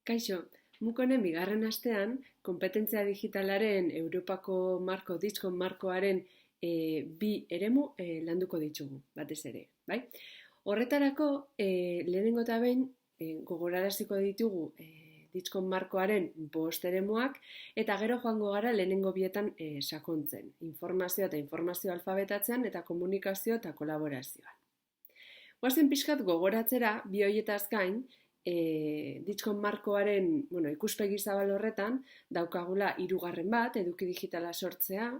Kaixo, MOOC honen bigarren astean, konpetentzia digitalaren Europako DITSCOM markoaren bi eremu landuko ditugu, batez ere. Bai? Horretarako, lehenengo eta behin, gogoraraziko ditugu DITSCOM markoaren 5 eremuak, eta gero joango gara lehenengo bietan sakontzen, informazioa eta informazio alfabetatzean eta komunikazio eta kolaborazioan. Goazen pixkat gogoratzera, bi horietaz gain, DITSCOM markoaren ikuspegi zabal horretan daukagula 3. bat, eduki digitala sortzea,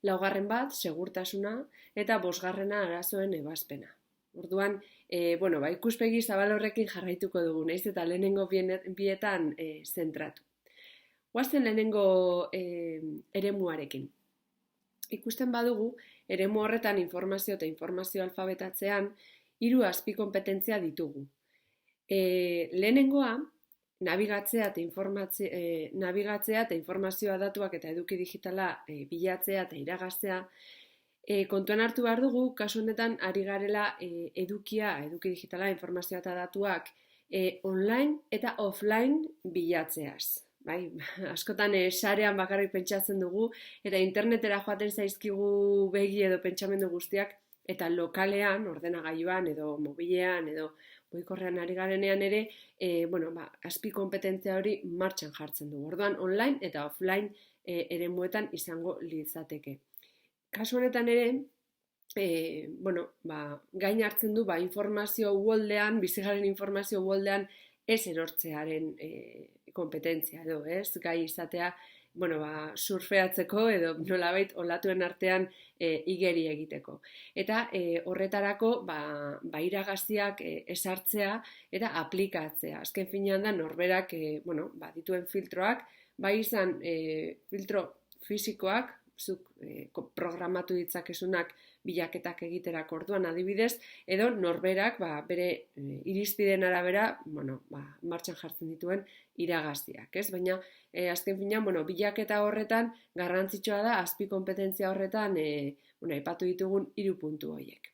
4. bat, segurtasuna, eta 5. arazoen ebazpena. Orduan, ikuspegi zabal horrekin jarraituko dugu, naiz eta lehenengo bietan zentratu. Goazen lehenengo eremuarekin. Ikusten badugu, eremu horretan informazio eta informazio alfabetatzean 3 azpikonpetentzia ditugu. Lehenengoa, nabigatzea eta informazioa datuak eta eduki digitala bilatzea eta iragaztea, kontuan hartu behar dugu, kasu honetan ari garela eduki digitala, informazioa eta datuak online eta offline bilatzeaz. Bai, askotan sarean bakarrik pentsatzen dugu, eta internetera joaten zaizkigu begi edo pentsamendu guztiak, eta lokalean, ordenagailuan edo mobilean edo mugikorrean ari garenean ere, azpikonpetentzia hori martxan jartzen dugu. Orduan, online eta offline eremuetan izango litzateke. Kasu honetan ere, gain hartzen du informazio uholdean, bizigaren informazio uholdean ez erortzearen kompetentzia edo, ez? Gai izatea, surfeatzeko edo nolabait olatuen artean igeri egiteko. Eta horretarako iragaziak esartzea eta aplikatzea. Azken finean da norberak dituen filtroak, bai izan filtro fisikoak, zuk programatu ditzakezunak bilaketak egiterako orduan adibidez, edo norberak bere irizpideen arabera martxan jartzen dituen iragaziak. Baina azken finean bilaketa horretan garrantzitsua da azpikonpetentzia horretan aipatu ditugun 3 puntu horiek.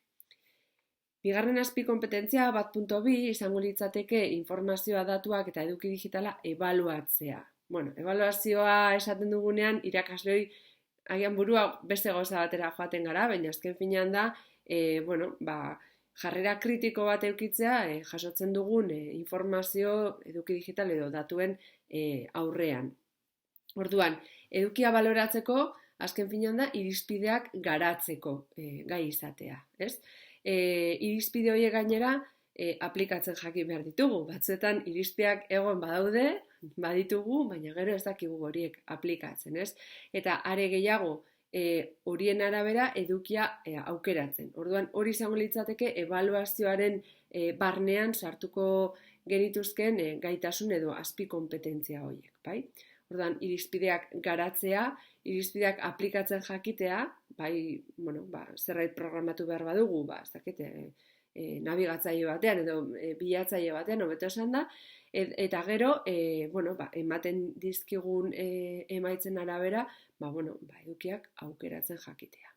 Bigarren azpikonpetentzia 1.2 izango litzateke informazioa, datuak eta eduki digitala ebaluatzea. Ebaluazioa esaten dugunean irakasleoi agian burua beste gauza batera joaten gara, baina azken finean da, jarrera kritiko bat edukitzea jasotzen dugun informazio, eduki digital edo datuen aurrean. Orduan, edukia baloratzeko, azken finean da, irizpideak garatzeko gai izatea. Irizpide horiek gainera, aplikatzen jakin behar ditugu. Batzuetan irizpideak egon baditugu, baina gero ez dakigu horiek aplikatzen. Eta are gehiago, horien arabera edukia aukeratzen. Orduan, hori izango litzateke ebaluazioaren barnean sartuko genituzken gaitasun edo azpikonpetentzia horiek. Orduan, irizpideak garatzea, irizpideak aplikatzen jakitea, zerbait programatu behar badugu, nabigatzaile batean edo bilatzaile batean, hobeto esan da, eta gero, ematen dizkigun emaitzen arabera, edukiak aukeratzen jakitea.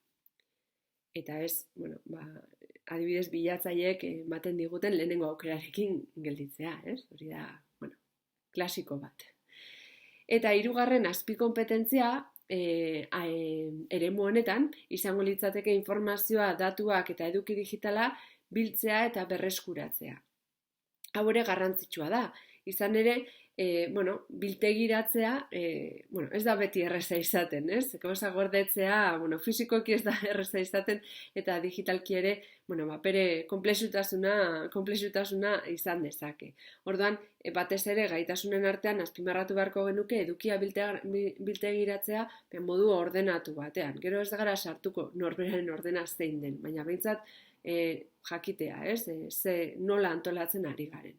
Eta ez, adibidez bilatzaileek ematen diguten lehenengo aukerarekin gelditzea, hori da, klasiko bat. Eta 3. azpikonpetentzia, eremu honetan, izango litzateke informazioa, datuak eta eduki digitala biltzea eta berreskuratzea. Hau ere garrantzitsua da. Izan ere, biltegiratzea, ez da beti erreza izaten, gauza gordetzea, fisikoki ez da erreza izaten, eta digitalki ere, bere konplexutasuna izan dezake. Orduan, batez ere, gaitasunen artean, azpimarratu beharko genuke, edukia biltegiratzea modu ordenatu batean. Gero ez gara sartuko norberaren ordena zein den, baina behintzat jakitea, nola antolatzen ari garen.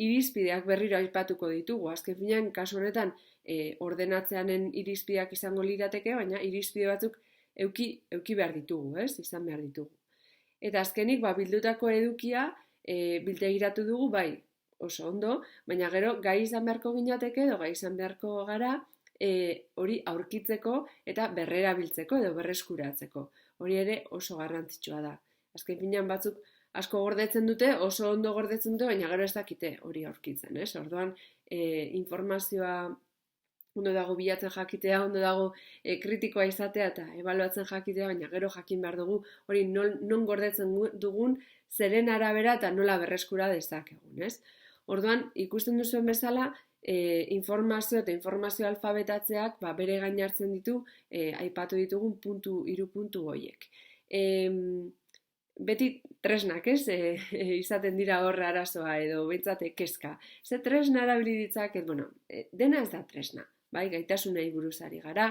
Irizpideak berriro aipatuko ditugu, azken finean, kasu honetan, ordenatzeanen irizpideak izango lirateke, baina irizpide batzuk euki behar ditugu, izan behar ditugu. Eta azkenik, bildutako edukia biltegiratu dugu, oso ondo, baina gero gai izan beharko ginateke edo gai izan beharko gara hori aurkitzeko eta berrerabiltzeko edo berreskuratzeko. Hori ere oso garrantzitsua da. Azken finean batzuk asko gordetzen dute, oso ondo gordetzen dute, baina gero ez dakite hori aurkitzen, ez? Orduan, informazioa ondo dago bilatzen jakitea, ondo dago kritikoa izatea eta ebaluatzen jakitea, baina gero jakin behar dugu hori non gordetzen dugun, zeren arabera eta nola berreskura dezakegun, ez? Orduan, ikusten duzuen bezala, informazio eta informazio alfabetatzeak bere gain hartzen ditu, aipatu ditugun hiru puntu horiek. Beti tresnak, ez? Izaten dira horra arazoa edo behintzat kezka. Ze tresna erabili ditzaket, bueno, dena ez da tresna, bai? Gaitasunei buruz ari gara,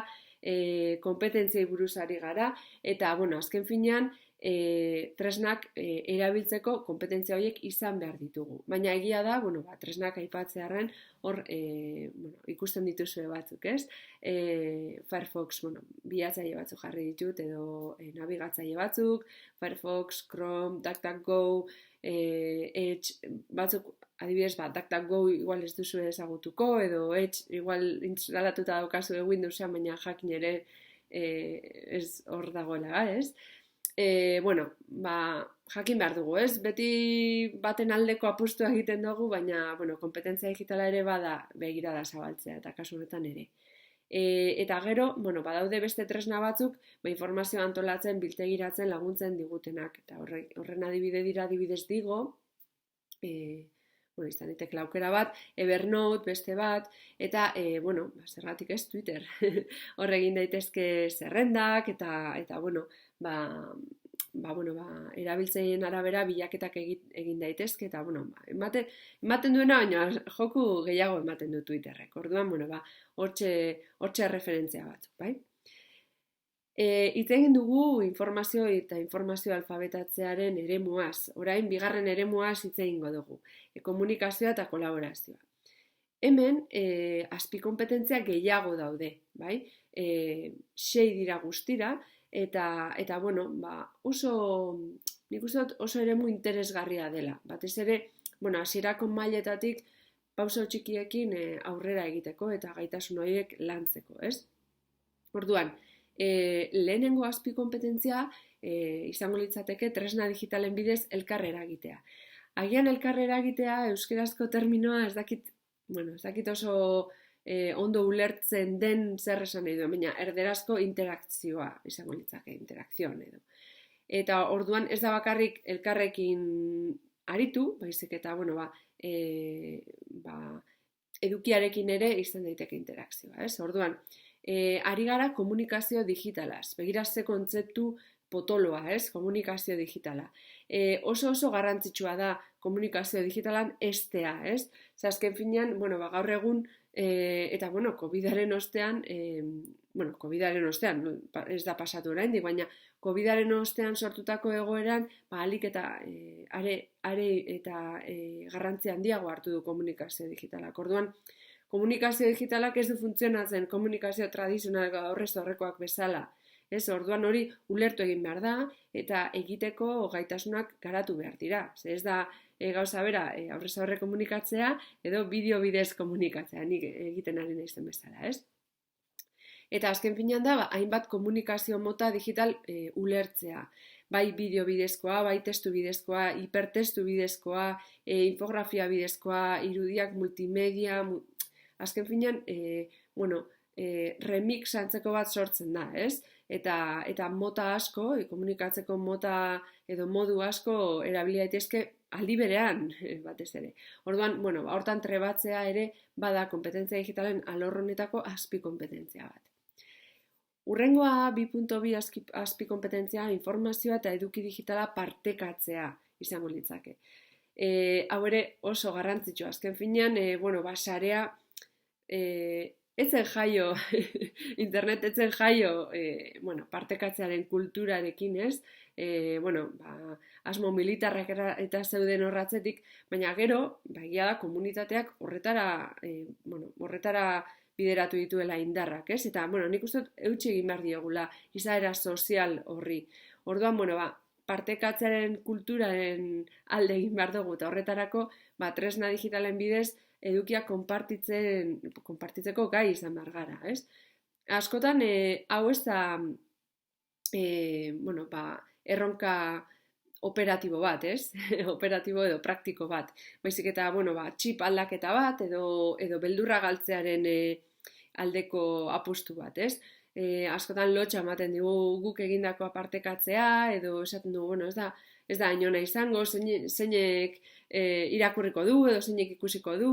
konpetentziei buruz ari gara, eta, bueno, azken finean, tresnak erabiltzeko konpetentzia horiek izan behar ditugu. Baina egia da, bueno, tresnak aipatzearren hor ikusten dituzue batzuk, ez? Firefox, bueno, bilatzaile batzuk jarri ditut edo nabigatzaile batzuk, Firefox, Chrome, DuckDuckGo, Edge, batzuk adibidez, DuckDuckGo igual ez duzu ezagutuko edo Edge igual instalatuta daukazu Windowsean, baina jakin ere ez hor dagoela, ez? Bueno, jakin behar dugu, ez? Beti baten aldeko apustua egiten dugu, baina, bueno, kompetentzia digitala ere bada begirada zabaltzea, eta kasu honetan ere. Eta gero, bueno, badaude beste tresna batzuk, informazioa antolatzen, biltegiratzen laguntzen digutenak, eta horren adibide dira adibidez Digo, izan ditek aukera bat, Evernote beste bat, eta, bueno, zergatik ez, Twitter. Hor egin daitezke zerrendak, eta bueno, erabiltzaileen arabera bilaketak egin daitezke, eta, bueno, ematen duena, baina joku gehiago ematen du Twitterrek. Orduan, bueno, hortxe referentzia batzuk, bai? Hitz egin dugu informazio eta informazio alfabetatzearen eremuaz. Orain, bigarren eremuaz hitz egingo dugu. Komunikazioa eta kolaborazioa. Hemen, azpikonpetentzia gehiago daude, bai? 6 dira guztira, eta bueno, nik uste dut oso eremu interesgarria dela. Batez ere, bueno, hasierako mailetatik pauso txikiekin aurrera egiteko eta gaitasun horiek lantzeko, ez? Orduan, lehenengo azpikonpetentzia izango litzateke tresna digitalen bidez elkar eragitea. Agian elkar eragitea euskerazko terminoa ez dakit oso ondo ulertzen den zer esan nahi du, baina erderazko interakzioa izango litzake, interakzioan edo. Eta orduan ez da bakarrik elkarrekin aritu, baizik eta, bueno, edukiarekin ere izan daiteke interakzioa, ez? Orduan, ari gara komunikazio digitalaz, begira ze kontzeptu potoloa, ez? Komunikazio digitala. Oso garrantzitsua da komunikazio digitalan estea, ez? Azken finean, bueno, gaur egun, eta, bueno, COVID-aren ostean, ez da pasatu oraindik, baina COVID-aren ostean sortutako egoeran, alik eta garrantzi handiago hartu du komunikazio digitalak. Orduan, komunikazio digitalak ez du funtzionatzen komunikazio tradizional aurrez aurrekoak bezala. Ez, orduan hori ulertu egin behar da eta egiteko gaitasunak garatu behar dira. Ez da gauza bera aurrez aurre komunikatzea edo bideo bidez komunikatzea, nik egiten ari naizen bezala, ez? Eta azken finean da, hainbat komunikazio mota digital ulertzea. Bai bideo bidezkoa, bai testu bidezkoa, hipertestu bidezkoa, infografia bidezkoa, irudiak multimedia, azken finean, remix antzeko bat sortzen da, ez? Eta mota asko, komunikatzeko mota edo modu asko erabili daitezke aldi berean, batez ere. Orduan, hortan trebatzea ere bada konpetentzia digitalen alor honetako azpikonpetentzia bat. Urrengoa 2.2 azpikonpetentzia informazioa eta eduki digitala partekatzea izango litzake. Hau ere oso garrantzitsua, azken finean, sarea etzen jaio, internet etzen jaio, partekatzearen kulturarekin, ez? Asmo militarrak eta zeuden horratzetik, baina gero, egia da, komunitateak horretara bideratu dituela indarrak, ez? Eta, nik uste eutsi egin behar diogula izaera sozial horri. Orduan, partekatzearen kulturaren alde egin behar dugu, eta horretarako, tresna digitalen bidez, edukiak konpartitzeko gai izan behar gara, ez? Askotan, hau ez da, erronka operatibo bat, ez? Operatibo edo praktiko bat. Baizik eta, txip aldaketa bat edo beldurra galtzearen aldeko apustu bat, ez? Askotan lotxa ematen digu guk egindako partekatzea edo esaten dugu, ez da inona izango, zeinek irakurriko du edo zeinek ikusiko du,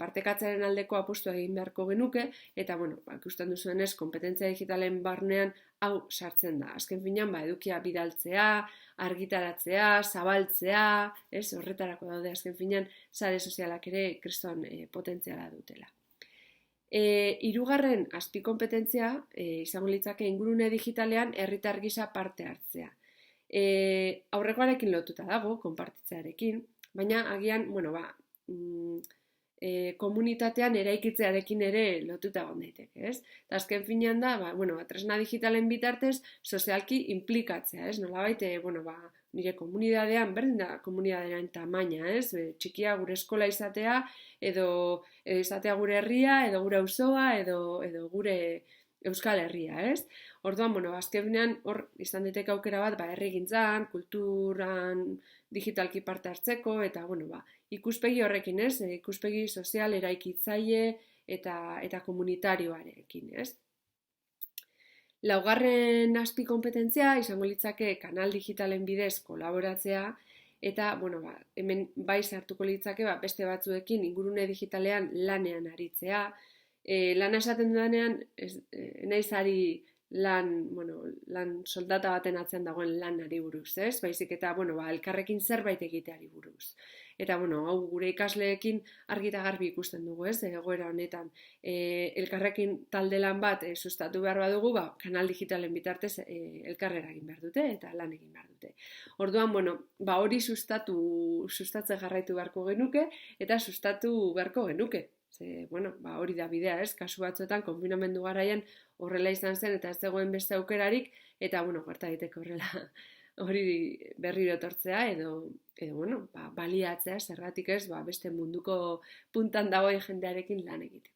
partekatzearen aldeko apustu egin beharko genuke eta, ikusten duzuenez, kompetentzia digitalen barnean hau sartzen da. Azken finean, edukia bidaltzea, argitaratzea, zabaltzea, ez? Horretarako daude azken finean, sare sozialak ere kriston potentziala dutela. Hirugarren azpikonpetentzia izango litzake ingurune digitalean herritar gisa parte hartzea. Aurrekoarekin lotuta dago, konpartitzearekin, baina agian, komunitatean eraikitzearekin ere lotuta egon daiteke, ez? Eta azken finean da, tresna digitalen bitartez sozialki inplikatzea, ez? Nolabait, nire komunidadean, berdin da komunidadean tamaina, ez? Txikia gure eskola izatea, edo izatea gure herria, edo gure auzoa, edo gure Euskal Herria, ez? Orduan, azkenean hor izan daiteke aukera bat, herrigintzan, kulturan digitalki parte hartzeko, eta, ikuspegi horrekin, ez? Ikuspegi sozial eraikitzaile eta komunitarioarekin, ez? Laugarren azpikonpetentzia izango litzake kanal digitalen bidez kolaboratzea, eta, hemen bai sartuko litzake, beste batzuekin ingurune digitalean lanean aritzea. Lana esaten dudanean, naiz ari lan soldata baten atzean dagoen lanari buruz, ez? Baizik eta, elkarrekin zerbait egiteari buruz. Eta, hau gure ikasleekin argi eta garbi ikusten dugu, ez? Egoera honetan, elkarrekin talde lan bat sustatu behar badugu, kanal digitalen bitartez elkarrera egin behar dute eta lan egin behar dute. Orduan, hori sustatzen jarraitu beharko genuke eta sustatu beharko genuke. Hori da bidea, ez? Kasu batzuetan, konfinamendu garaian horrela izan zen eta ez zegoen beste aukerarik, eta, gerta daiteke horrela hori berriro etortzea edo baliatzea, zergatik ez, beste munduko puntan dagoen jendearekin lan egiteko.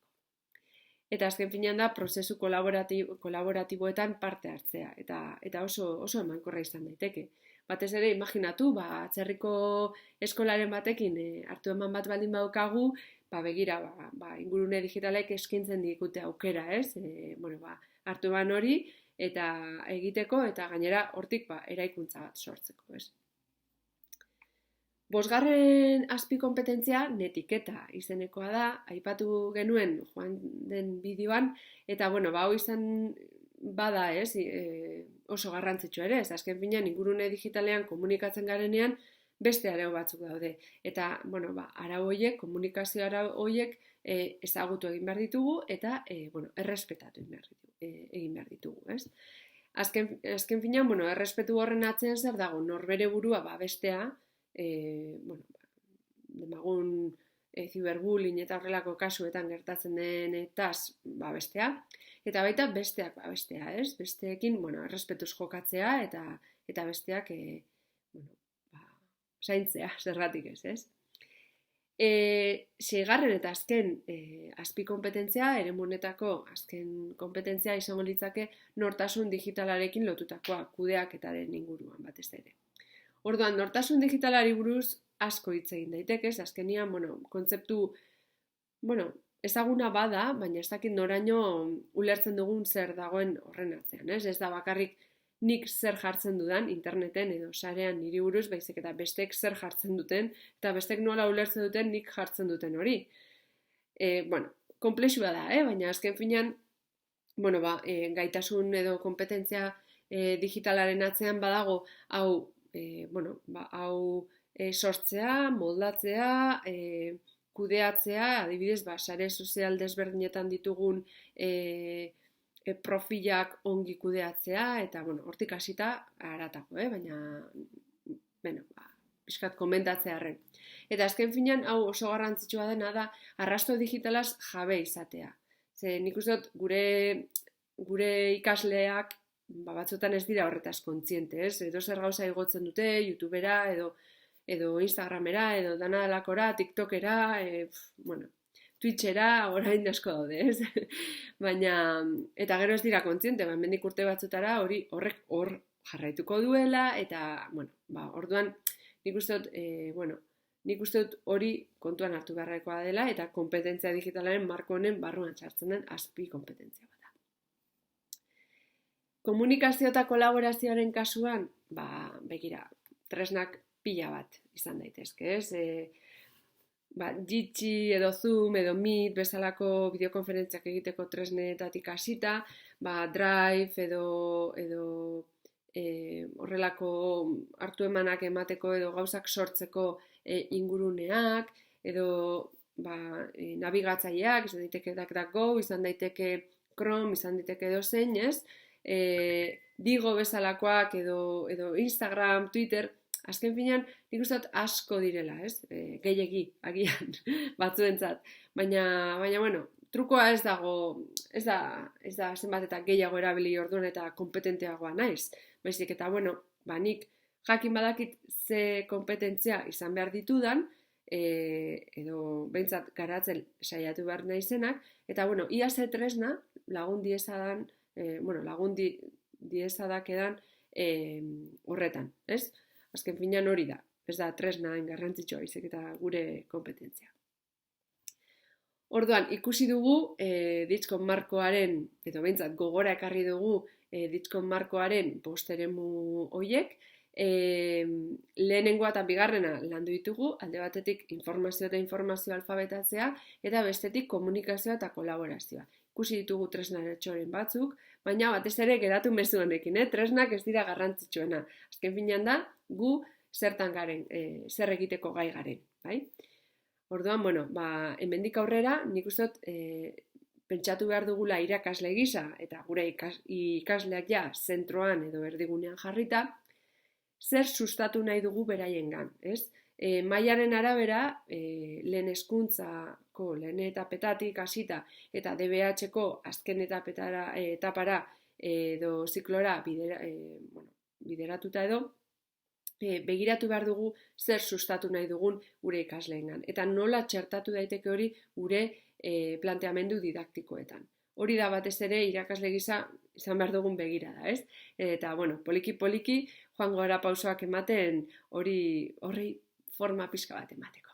Eta azken finean da, prozesu kolaboratiboetan parte hartzea, eta oso emankorra izan daiteke. Batez ere, imaginatu, atzerriko eskolaren batekin hartu eman bat baldin badaukagu, begira, ingurune digitalek eskaintzen digute aukera, ez? Hartu eman hori, eta egiteko, eta gainera hortik eraikuntza bat sortzeko, ez? Bosgarren azpikonpetentzia netiketa izenekoa da, aipatu genuen joan den bideoan, eta hau izan bada, ez? Oso garrantzitsua ere, ez? Azken finean ingurune digitalean komunikatzen garenean beste arau batzuk daude. Eta, arau horiek, komunikazio arau horiek ezagutu egin behar ditugu eta, errespetatu egin behar ditugu, ez? Azken finean, errespetu horren atzean zer dago, norbere burua bestea, demagun ziberbullying eta horrelako kasuetan gertatzen denetaz bestea, eta baita besteak bestea, ez? Besteekin, errespetuz jokatzea eta besteak, zaintzea, zergatik ez? Seigarren eta azken azpikonpetentzia, eremu honetako azken konpetentzia izango litzake nortasun digitalarekin lotutakoa kudeaketaren inguruan batez ere. Orduan, nortasun digitalari buruz asko hitz egin daiteke, azkenian, kontzeptu, ezaguna bada, baina ez dakit noraino ulertzen dugun zer dagoen horren atzean, ez? Ez da bakarrik nik zer jartzen dudan interneten edo sarean niri buruz, baizik eta bestek zer jartzen duten, eta bestek nola ulertzen duten nik jartzen duten hori. Komplexua da, baina azken finean, gaitasun edo kompetentzia digitalaren atzean badago hau sortzea, moldatzea, kudeatzea, adibidez, sare sozial desberdinetan ditugun profilak ongi kudeatzea, eta, hortik hasita haratago, baina, pixkat komentatzea arren. Eta azken finean, hau oso garrantzitsua dena da, arrasto digitalaz jabe izatea. Ze nik uste dut, gure ikasleak, batzuetan ez dira horretaz kontziente, ez? Edo zer gauza igotzen dute, YouTubera, edo Instagramera, edo dana dalakora, TikTokera, Twitchera, orain asko daude, ez? Baina, eta gero ez dira kontziente, hemendik urte batzutara horrek jarraituko duela, eta, orduan, nik uste dut hori kontuan hartu beharrekoa dela, eta kompetentzia digitalaren marko honen barruan sartzen den azpi kompetentzia bat da. Komunikazio eta kolaborazioaren kasuan, begira, tresnak pila bat izan daitezke, ez? Jitsi edo Zoom edo Meet bezalako bideokonferentziak egiteko tresnetatik hasita, Drive edo horrelako hartu emanak emateko edo gauzak sortzeko inguruneak, edo nabigatzaileak, izan daiteke DuckDuckGo, izan daiteke Chrome, izan daiteke edozein, ez? Digo bezalakoak edo Instagram, Twitter, azken finean, nik uste dut asko direla, ez? Gehiegi, agian, batzuentzat. Baina, trukoa ez da zenbat eta gehiago erabili orduan eta kompetenteagoa naiz. Baizik eta, nik jakin badakit ze kompetentzia izan behar ditudan, edo behintzat garatzen saiatu behar naizenak, eta, ia ze tresna lagun diezadak edan horretan, ez? Azken finean hori da, ez da tresna garrantzitsua izek eta gure kompetentzia. Orduan, ikusi dugu Ditskon markoaren, edo behintzat gogora ekarri dugu Ditskon markoaren posteremu horiek, lehenengoa eta bigarrena landu ditugu, alde batetik informazio eta informazio alfabetatzea, eta bestetik komunikazioa eta kolaborazioa. Ikusi ditugu tresnaretxoren batzuk, baina batez ere geratu mezu honekin, tresnak ez dira garrantzitsuena. Azken finean da, gu zertan garen, zer egiteko gai garen, bai? Orduan, hemendik aurrera, nik uste dut pentsatu behar dugula irakasle gisa, eta gure ikasleak ja zentroan edo erdigunean jarrita, zer sustatu nahi dugu beraiengan, ez? Mailaren arabera, lehen hezkuntzako lehen etapetatik hasita eta DBH-ko azken etapara edo ziklora bideratuta edo, begiratu behar dugu zer sustatu nahi dugun gure ikasleengan. Eta nola txertatu daiteke hori gure planteamendu didaktikoetan. Hori da batez ere irakasle gisa izan behar dugun begirada, ez? Eta, poliki-poliki joango gara pausoak ematen horri forma pixka bat emateko.